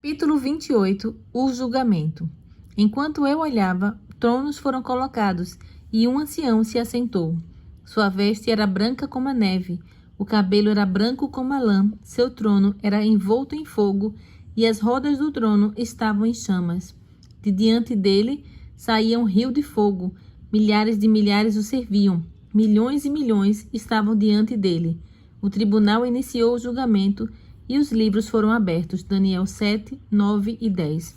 Capítulo 28. O julgamento. Enquanto eu olhava, tronos foram colocados, e um ancião se assentou. Sua veste era branca como a neve, o cabelo era branco como a lã, seu trono era envolto em fogo, e as rodas do trono estavam em chamas. De diante dele saía um rio de fogo, milhares de milhares o serviam, milhões e milhões estavam diante dele. O tribunal iniciou o julgamento, e os livros foram abertos. Daniel 7, 9 e 10.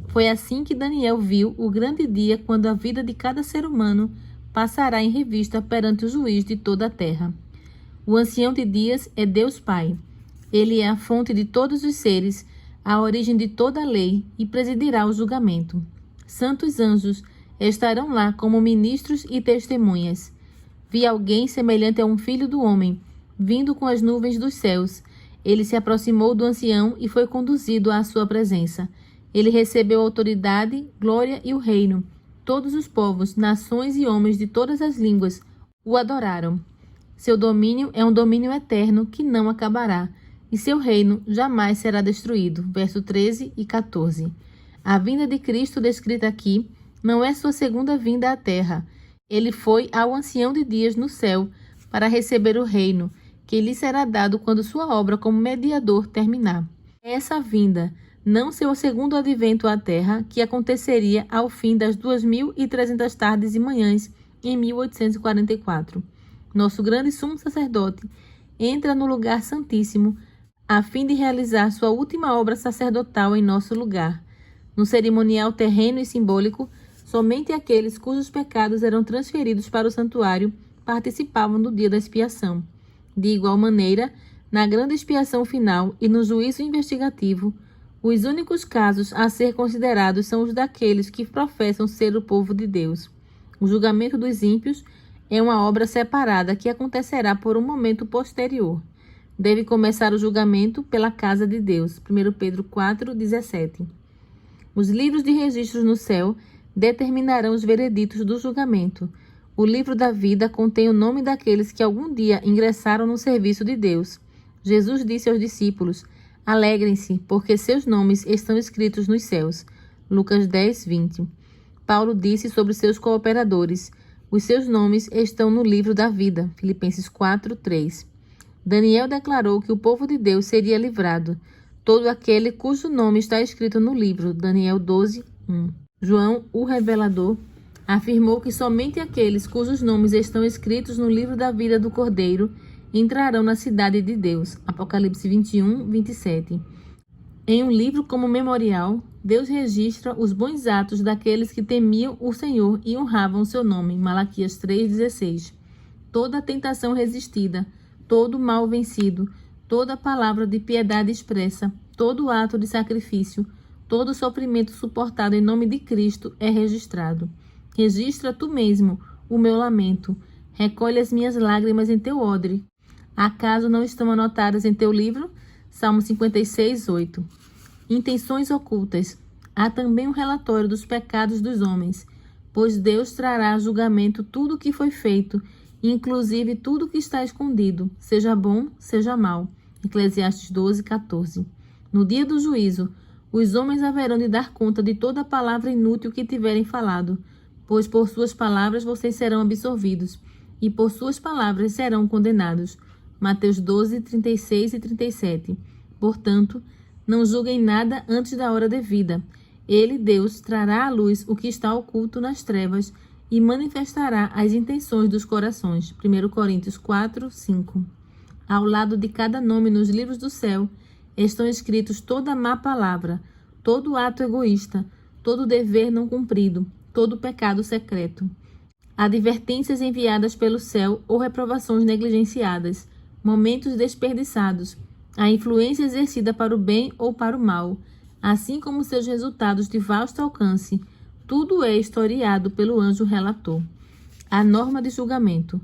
Foi assim que Daniel viu o grande dia, quando a vida de cada ser humano passará em revista perante o juiz de toda a terra. O ancião de dias é Deus Pai. Ele é a fonte de todos os seres, a origem de toda a lei, e presidirá o julgamento. Santos anjos estarão lá como ministros e testemunhas. Vi alguém semelhante a um filho do homem, vindo com as nuvens dos céus. Ele se aproximou do ancião e foi conduzido à sua presença. Ele recebeu autoridade, glória e o reino. Todos os povos, nações e homens de todas as línguas o adoraram. Seu domínio é um domínio eterno que não acabará, e seu reino jamais será destruído. Verso 13 e 14. A vinda de Cristo descrita aqui não é sua segunda vinda à terra. Ele foi ao ancião de dias no céu para receber o reino, que lhe será dado quando sua obra como mediador terminar. Essa vinda, não seu segundo advento à terra, que aconteceria ao fim das 2.300 tardes e manhãs em 1844. Nosso grande sumo sacerdote entra no lugar santíssimo a fim de realizar sua última obra sacerdotal em nosso lugar. No cerimonial terreno e simbólico, somente aqueles cujos pecados eram transferidos para o santuário participavam do dia da expiação. De igual maneira, na grande expiação final e no juízo investigativo, os únicos casos a ser considerados são os daqueles que professam ser o povo de Deus. O julgamento dos ímpios é uma obra separada que acontecerá por um momento posterior. Deve começar o julgamento pela casa de Deus. 1 Pedro 4, 17. Os livros de registros no céu determinarão os vereditos do julgamento. O livro da vida contém o nome daqueles que algum dia ingressaram no serviço de Deus. Jesus disse aos discípulos: alegrem-se, porque seus nomes estão escritos nos céus. Lucas 10, 20. Paulo disse sobre seus cooperadores: os seus nomes estão no livro da vida. Filipenses 4, 3. Daniel declarou que o povo de Deus seria livrado, todo aquele cujo nome está escrito no livro. Daniel 12, 1. João, o revelador, afirmou que somente aqueles cujos nomes estão escritos no livro da vida do Cordeiro entrarão na cidade de Deus. Apocalipse 21, 27. Em um livro como memorial, Deus registra os bons atos daqueles que temiam o Senhor e honravam o seu nome. Malaquias 3,16. Toda tentação resistida, todo mal vencido, toda palavra de piedade expressa, todo ato de sacrifício, todo sofrimento suportado em nome de Cristo é registrado. Registra tu mesmo o meu lamento. Recolhe as minhas lágrimas em teu odre. Acaso não estão anotadas em teu livro? Salmo 56, 8. Intenções ocultas. Há também um relatório dos pecados dos homens, pois Deus trará a julgamento tudo o que foi feito, inclusive tudo o que está escondido, seja bom, seja mal. Eclesiastes 12, 14. No dia do juízo, os homens haverão de dar conta de toda a palavra inútil que tiverem falado, pois por suas palavras vocês serão absolvidos, e por suas palavras serão condenados. Mateus 12, 36 e 37. Portanto, não julguem nada antes da hora devida. Ele, Deus, trará à luz o que está oculto nas trevas e manifestará as intenções dos corações. 1 Coríntios 4, 5. Ao lado de cada nome nos livros do céu estão escritos toda má palavra, todo ato egoísta, todo dever não cumprido, todo pecado secreto. Advertências enviadas pelo céu ou reprovações negligenciadas, momentos desperdiçados, a influência exercida para o bem ou para o mal, assim como seus resultados de vasto alcance, tudo é historiado pelo anjo relator. A norma de julgamento.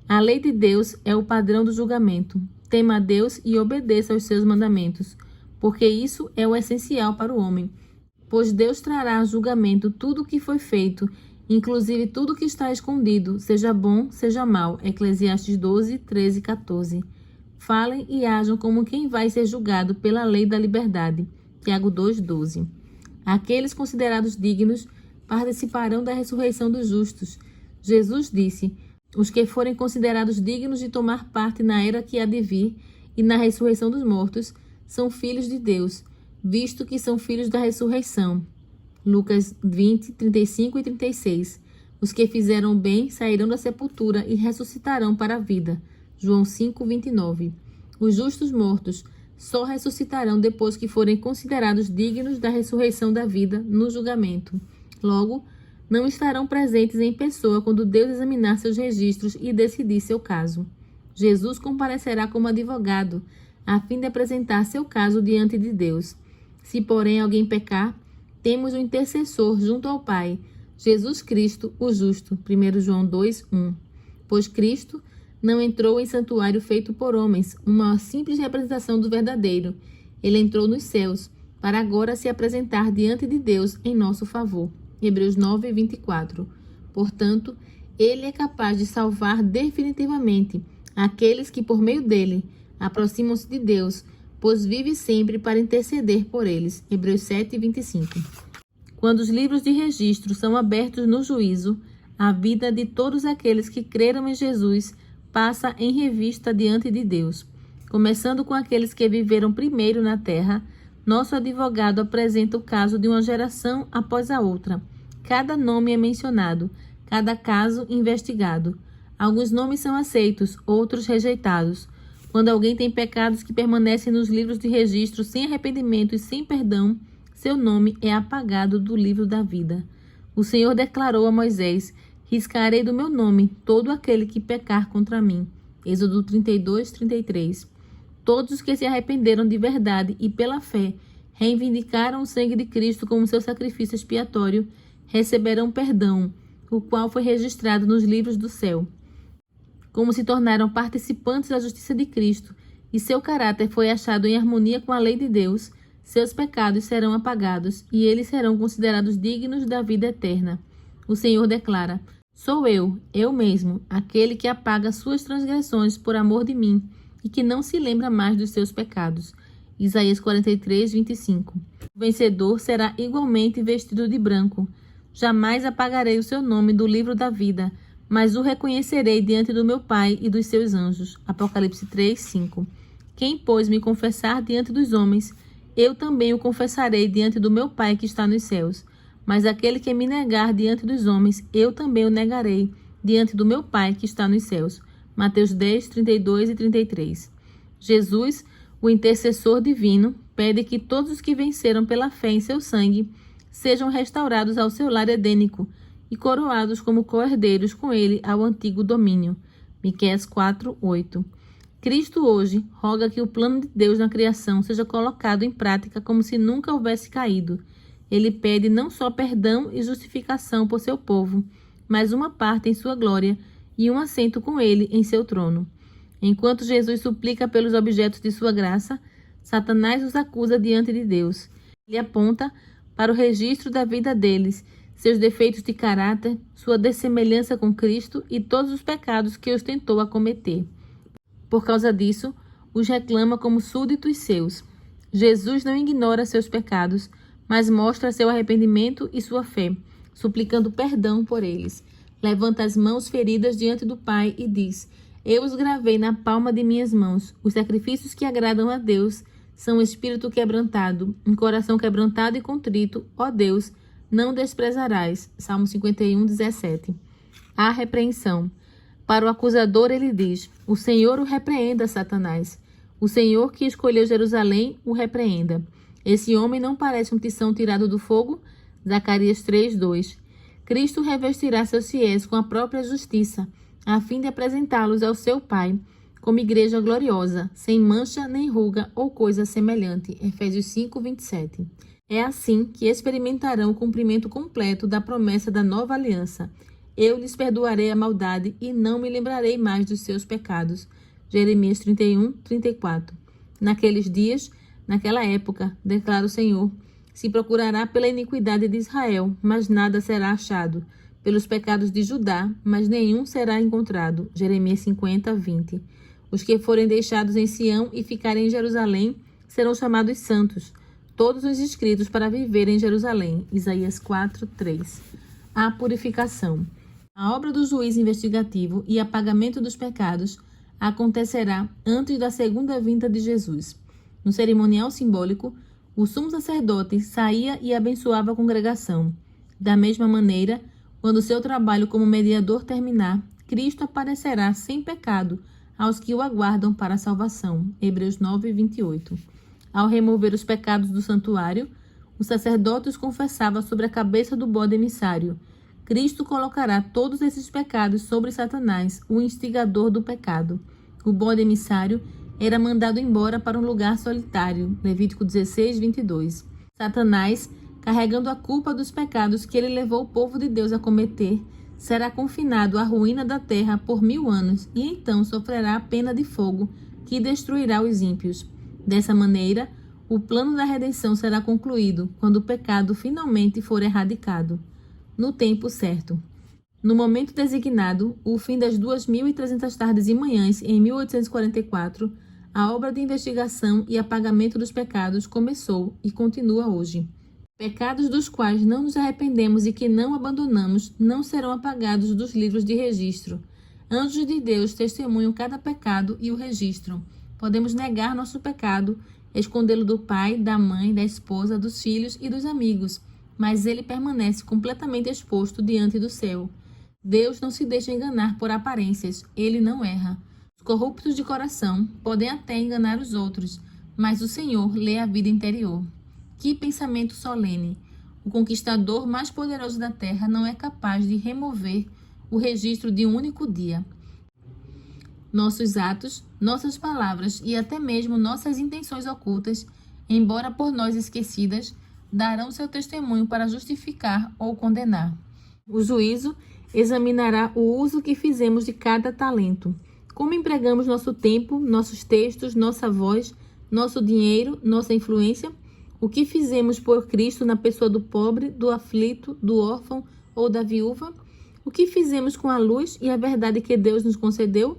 A lei de Deus é o padrão do julgamento. Tema a Deus e obedeça aos seus mandamentos, porque isso é o essencial para o homem. Pois Deus trará a julgamento tudo o que foi feito, inclusive tudo o que está escondido, seja bom, seja mal. Eclesiastes 12, 13 e 14. Falem e ajam como quem vai ser julgado pela lei da liberdade. Tiago 2:12. Aqueles considerados dignos participarão da ressurreição dos justos. Jesus disse: os que forem considerados dignos de tomar parte na era que há de vir e na ressurreição dos mortos são filhos de Deus, visto que são filhos da ressurreição. Lucas 20, 35 e 36. Os que fizeram o bem sairão da sepultura e ressuscitarão para a vida. João 5, 29. Os justos mortos só ressuscitarão depois que forem considerados dignos da ressurreição da vida no julgamento. Logo, não estarão presentes em pessoa quando Deus examinar seus registros e decidir seu caso. Jesus comparecerá como advogado, a fim de apresentar seu caso diante de Deus. Se, porém, alguém pecar, temos um intercessor junto ao Pai, Jesus Cristo, o justo. 1 João 2:1. Pois Cristo não entrou em santuário feito por homens, uma simples representação do verdadeiro. Ele entrou nos céus, para agora se apresentar diante de Deus em nosso favor. Hebreus 9:24. Portanto, ele é capaz de salvar definitivamente aqueles que, por meio dele, aproximam-se de Deus, pois vive sempre para interceder por eles. Hebreus 7:25. Quando os livros de registro são abertos no juízo, a vida de todos aqueles que creram em Jesus passa em revista diante de Deus. Começando com aqueles que viveram primeiro na terra, nosso advogado apresenta o caso de uma geração após a outra. Cada nome é mencionado, cada caso investigado. Alguns nomes são aceitos, outros rejeitados. Quando alguém tem pecados que permanecem nos livros de registro sem arrependimento e sem perdão, seu nome é apagado do livro da vida. O Senhor declarou a Moisés: riscarei do meu nome todo aquele que pecar contra mim. Êxodo 32:33. Todos os que se arrependeram de verdade e pela fé, reivindicaram o sangue de Cristo como seu sacrifício expiatório, receberão perdão, o qual foi registrado nos livros do céu. Como se tornaram participantes da justiça de Cristo e seu caráter foi achado em harmonia com a lei de Deus, seus pecados serão apagados e eles serão considerados dignos da vida eterna. O Senhor declara: sou eu mesmo, aquele que apaga suas transgressões por amor de mim e que não se lembra mais dos seus pecados. Isaías 43:25. O vencedor será igualmente vestido de branco. Jamais apagarei o seu nome do livro da vida, mas o reconhecerei diante do meu Pai e dos seus anjos. Apocalipse 3:5. Quem, pois, me confessar diante dos homens, eu também o confessarei diante do meu Pai que está nos céus. Mas aquele que me negar diante dos homens, eu também o negarei diante do meu Pai que está nos céus. Mateus 10, 32 e 33. Jesus, o intercessor divino, pede que todos os que venceram pela fé em seu sangue sejam restaurados ao seu lar edênico e coroados como co-herdeiros com ele ao antigo domínio. Miqueias 4:8. Cristo hoje roga que o plano de Deus na criação seja colocado em prática como se nunca houvesse caído. Ele pede não só perdão e justificação por seu povo, mas uma parte em sua glória e um assento com ele em seu trono. Enquanto Jesus suplica pelos objetos de sua graça, Satanás os acusa diante de Deus. Ele aponta para o registro da vida deles, seus defeitos de caráter, sua dessemelhança com Cristo e todos os pecados que os tentou a cometer. Por causa disso, os reclama como súditos seus. Jesus não ignora seus pecados, mas mostra seu arrependimento e sua fé, suplicando perdão por eles. Levanta as mãos feridas diante do Pai e diz: eu os gravei na palma de minhas mãos. Os sacrifícios que agradam a Deus são um espírito quebrantado, um coração quebrantado e contrito, ó Deus, não desprezarás. Salmo 51:17. A repreensão. Para o acusador ele diz: o Senhor o repreenda, Satanás. O Senhor que escolheu Jerusalém o repreenda. Esse homem não parece um tição tirado do fogo? Zacarias 3:2. Cristo revestirá seus fiéis com a própria justiça, a fim de apresentá-los ao seu Pai, como igreja gloriosa, sem mancha nem ruga ou coisa semelhante. Efésios 5:27. É assim que experimentarão o cumprimento completo da promessa da nova aliança. Eu lhes perdoarei a maldade e não me lembrarei mais dos seus pecados. Jeremias 31:34. Naqueles dias, naquela época, declara o Senhor, se procurará pela iniquidade de Israel, mas nada será achado. Pelos pecados de Judá, mas nenhum será encontrado. Jeremias 50:20. Os que forem deixados em Sião e ficarem em Jerusalém serão chamados santos. todos os inscritos para viver em Jerusalém. Isaías 4:3. A purificação. A obra do juiz investigativo e apagamento dos pecados acontecerá antes da segunda vinda de Jesus. No cerimonial simbólico, o sumo sacerdote saía e abençoava a congregação. Da mesma maneira, quando seu trabalho como mediador terminar, Cristo aparecerá sem pecado aos que o aguardam para a salvação. Hebreus 9:28. Ao remover os pecados do santuário, o sacerdote os confessava sobre a cabeça do bode emissário. Cristo colocará todos esses pecados sobre Satanás, o instigador do pecado. O bode emissário era mandado embora para um lugar solitário. Levítico 16:22. Satanás, carregando a culpa dos pecados que ele levou o povo de Deus a cometer, será confinado à ruína da terra por 1000 anos e então sofrerá a pena de fogo que destruirá os ímpios. Dessa maneira, o plano da redenção será concluído quando o pecado finalmente for erradicado, no tempo certo. No momento designado, o fim das 2.300 tardes e manhãs em 1844, a obra de investigação e apagamento dos pecados começou e continua hoje. Pecados dos quais não nos arrependemos e que não abandonamos não serão apagados dos livros de registro. Anjos de Deus testemunham cada pecado e o registram. Podemos negar nosso pecado, escondê-lo do pai, da mãe, da esposa, dos filhos e dos amigos, mas ele permanece completamente exposto diante do céu. Deus não se deixa enganar por aparências, ele não erra. Os corruptos de coração podem até enganar os outros, mas o Senhor lê a vida interior. Que pensamento solene! O conquistador mais poderoso da terra não é capaz de remover o registro de um único dia. Nossos atos, nossas palavras e até mesmo nossas intenções ocultas, embora por nós esquecidas, darão seu testemunho para justificar ou condenar. O juízo examinará o uso que fizemos de cada talento. Como empregamos nosso tempo, nossos textos, nossa voz, nosso dinheiro, nossa influência? O que fizemos por Cristo na pessoa do pobre, do aflito, do órfão ou da viúva? O que fizemos com a luz e a verdade que Deus nos concedeu?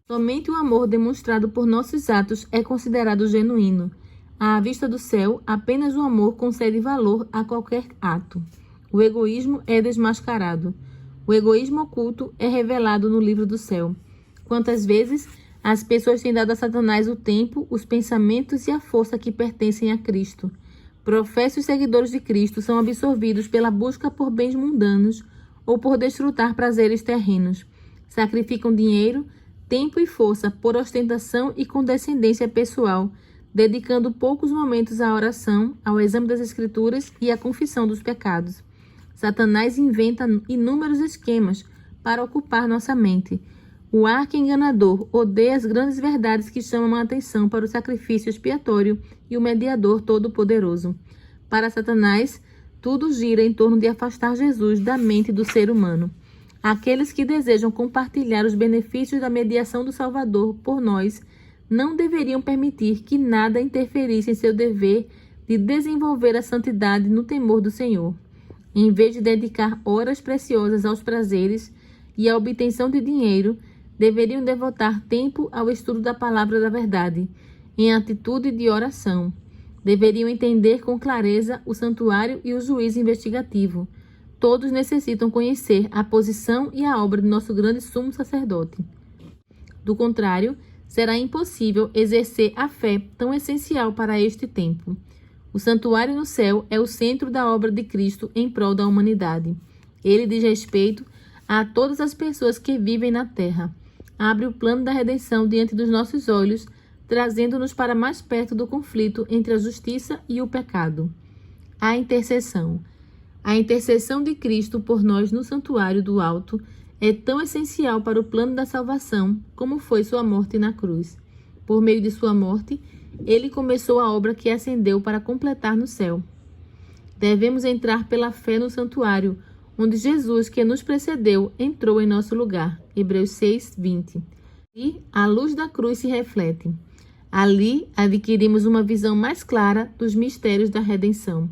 Somente o amor demonstrado por nossos atos é considerado genuíno. À vista do céu, apenas o amor concede valor a qualquer ato. O egoísmo é desmascarado. O egoísmo oculto é revelado no livro do céu. Quantas vezes as pessoas têm dado a Satanás o tempo, os pensamentos e a força que pertencem a Cristo. Professos seguidores de Cristo são absorvidos pela busca por bens mundanos ou por desfrutar prazeres terrenos. Sacrificam dinheiro, tempo e força por ostentação e condescendência pessoal, dedicando poucos momentos à oração, ao exame das Escrituras e à confissão dos pecados. Satanás inventa inúmeros esquemas para ocupar nossa mente. O arqui-enganador odeia as grandes verdades que chamam a atenção para o sacrifício expiatório e o mediador todo-poderoso. Para Satanás, tudo gira em torno de afastar Jesus da mente do ser humano. Aqueles que desejam compartilhar os benefícios da mediação do Salvador por nós não deveriam permitir que nada interferisse em seu dever de desenvolver a santidade no temor do Senhor. Em vez de dedicar horas preciosas aos prazeres e à obtenção de dinheiro, deveriam devotar tempo ao estudo da palavra da verdade, em atitude de oração. Deveriam entender com clareza o santuário e o juízo investigativo. Todos necessitam conhecer a posição e a obra de nosso grande sumo sacerdote. Do contrário, será impossível exercer a fé tão essencial para este tempo. O santuário no céu é o centro da obra de Cristo em prol da humanidade. Ele diz respeito a todas as pessoas que vivem na terra. Abre o plano da redenção diante dos nossos olhos, trazendo-nos para mais perto do conflito entre a justiça e o pecado. A intercessão. A intercessão de Cristo por nós no santuário do alto é tão essencial para o plano da salvação como foi sua morte na cruz. Por meio de sua morte, ele começou a obra que ascendeu para completar no céu. Devemos entrar pela fé no santuário, onde Jesus, que nos precedeu, entrou em nosso lugar. Hebreus 6:20. E a luz da cruz se reflete. Ali adquirimos uma visão mais clara dos mistérios da redenção.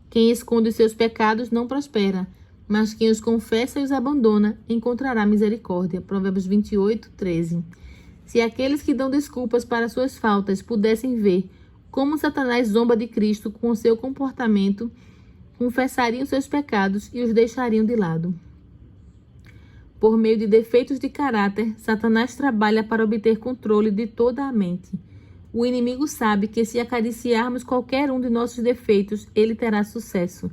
Quem esconde os seus pecados não prospera, mas quem os confessa e os abandona encontrará misericórdia. Provérbios 28:13. Se aqueles que dão desculpas para suas faltas pudessem ver Como Satanás zomba de Cristo com o seu comportamento, confessariam seus pecados e os deixariam de lado. Por meio de defeitos de caráter, Satanás trabalha para obter controle de toda a mente. O inimigo sabe que se acariciarmos qualquer um de nossos defeitos, ele terá sucesso.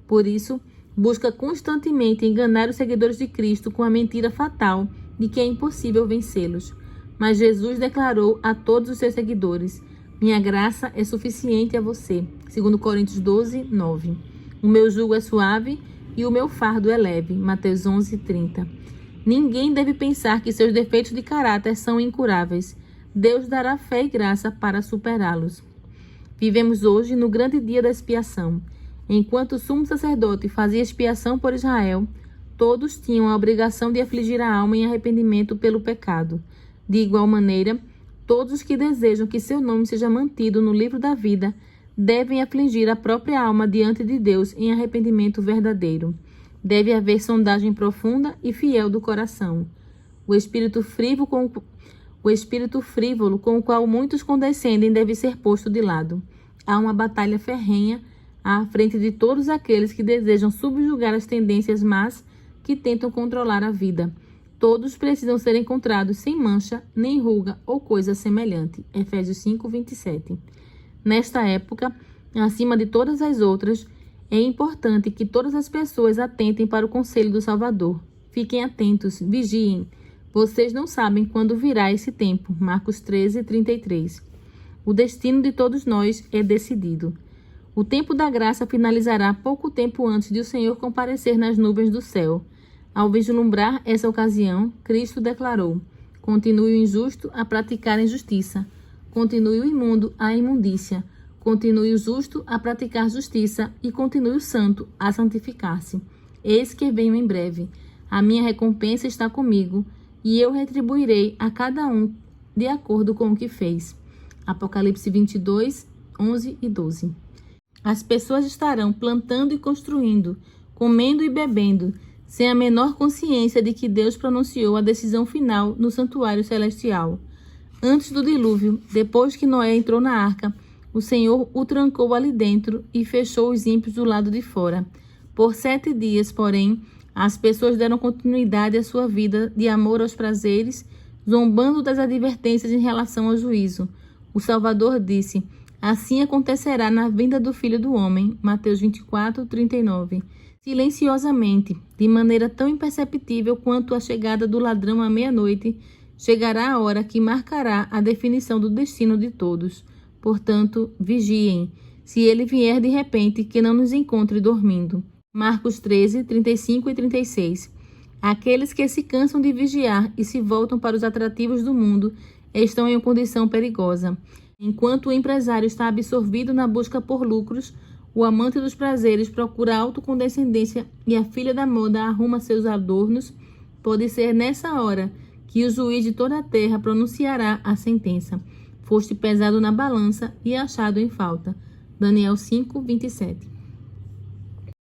Por isso, busca constantemente enganar os seguidores de Cristo com a mentira fatal de que é impossível vencê-los. Mas Jesus declarou a todos os seus seguidores: minha graça é suficiente a você. 2 Coríntios 12, 9. O meu jugo é suave e o meu fardo é leve. Mateus 11, 30. Ninguém deve pensar que seus defeitos de caráter são incuráveis. Deus dará fé e graça para superá-los. Vivemos hoje no grande dia da expiação. Enquanto o sumo sacerdote fazia expiação por Israel, todos tinham a obrigação de afligir a alma em arrependimento pelo pecado. De igual maneira, todos os que desejam que seu nome seja mantido no livro da vida devem afligir a própria alma diante de Deus em arrependimento verdadeiro. Deve haver sondagem profunda e fiel do coração. O espírito frívolo com o qual muitos condescendem deve ser posto de lado. Há uma batalha ferrenha à frente de todos aqueles que desejam subjugar as tendências más que tentam controlar a vida. Todos precisam ser encontrados sem mancha, nem ruga ou coisa semelhante. Efésios 5, 27. Nesta época, acima de todas as outras, é importante que todas as pessoas atentem para o conselho do Salvador. Fiquem atentos, vigiem. Vocês não sabem quando virá esse tempo. Marcos 13, 33. O destino de todos nós é decidido. O tempo da graça finalizará pouco tempo antes de o Senhor comparecer nas nuvens do céu. Ao vislumbrar essa ocasião, Cristo declarou: continue o injusto a praticar a injustiça, continue o imundo a imundícia, continue o justo a praticar justiça e continue o santo a santificar-se. Eis que venho em breve. A minha recompensa está comigo e eu retribuirei a cada um de acordo com o que fez. Apocalipse 22, 11 e 12. As pessoas estarão plantando e construindo, comendo e bebendo, sem a menor consciência de que Deus pronunciou a decisão final no santuário celestial. Antes do dilúvio, depois que Noé entrou na arca, o Senhor o trancou ali dentro e fechou os ímpios do lado de fora. Por 7 dias, porém, as pessoas deram continuidade à sua vida de amor aos prazeres, zombando das advertências em relação ao juízo. O Salvador disse: assim acontecerá na vinda do Filho do Homem. Mateus 24, 39. Silenciosamente, de maneira tão imperceptível quanto a chegada do ladrão à meia-noite, chegará a hora que marcará a definição do destino de todos. Portanto, vigiem, se ele vier de repente, que não nos encontre dormindo. Marcos 13, 35 e 36. Aqueles que se cansam de vigiar e se voltam para os atrativos do mundo estão em uma condição perigosa. Enquanto o empresário está absorvido na busca por lucros, o amante dos prazeres procura autocondescendência e a filha da moda arruma seus adornos. Pode ser nessa hora que o juiz de toda a terra pronunciará a sentença. Foste pesado na balança e achado em falta. Daniel 5, 27.